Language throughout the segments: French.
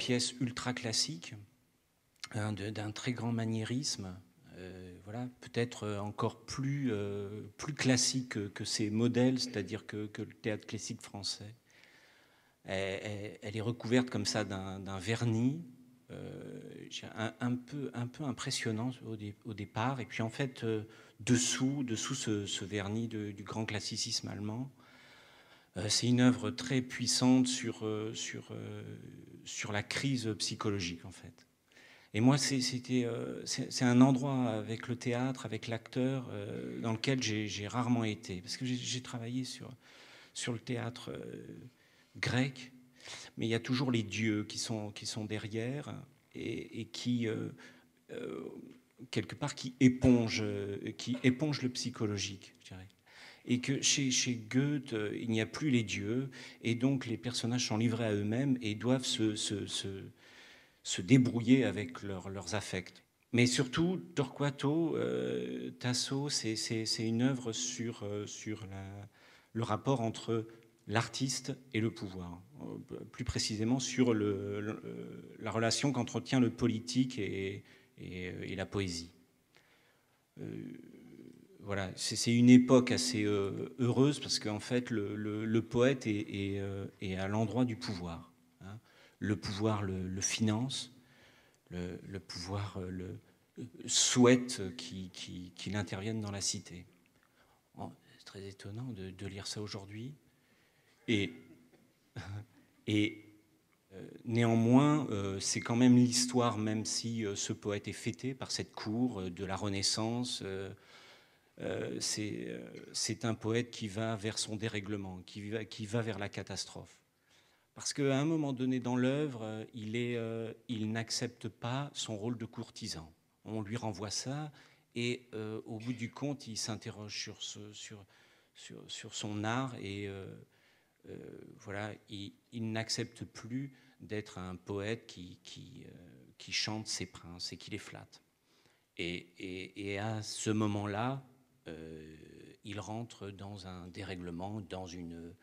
pièce ultra classique, d'un très grand maniérisme, voilà, peut-être encore plus classique que ses modèles, c'est-à-dire que le théâtre classique français. Elle est recouverte comme ça d'un vernis un peu impressionnant au départ. Et puis en fait, dessous ce vernis du grand classicisme allemand, c'est une œuvre très puissante sur la crise psychologique en fait. Et moi, c'est un endroit avec le théâtre, avec l'acteur, dans lequel j'ai rarement été. Parce que j'ai travaillé sur le théâtre grec, mais il y a toujours les dieux qui sont derrière et qui, quelque part, qui épongent le psychologique, je dirais. Et que chez Goethe, il n'y a plus les dieux, et donc les personnages sont livrés à eux-mêmes et doivent se débrouiller avec leurs affects. Mais surtout, Torquato Tasso, c'est une œuvre sur le rapport entre l'artiste et le pouvoir. Plus précisément sur la relation qu'entretient le politique et la poésie. Voilà, c'est une époque assez heureuse parce qu'en fait, le poète est à l'endroit du pouvoir. Hein. Le pouvoir le finance, le pouvoir souhaite qu'il intervienne dans la cité. Bon, c'est très étonnant de lire ça aujourd'hui. Et, et néanmoins, c'est quand même l'histoire, même si ce poète est fêté par cette cour de la Renaissance. C'est un poète qui va vers son dérèglement, qui va vers la catastrophe. Parce qu'à un moment donné dans l'œuvre, il n'accepte pas son rôle de courtisan. On lui renvoie ça, et au bout du compte, il s'interroge sur son art, et voilà, il n'accepte plus d'être un poète qui chante ses princes et qui les flatte. Et à ce moment-là, il rentre dans un dérèglement, dans une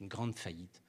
grande faillite.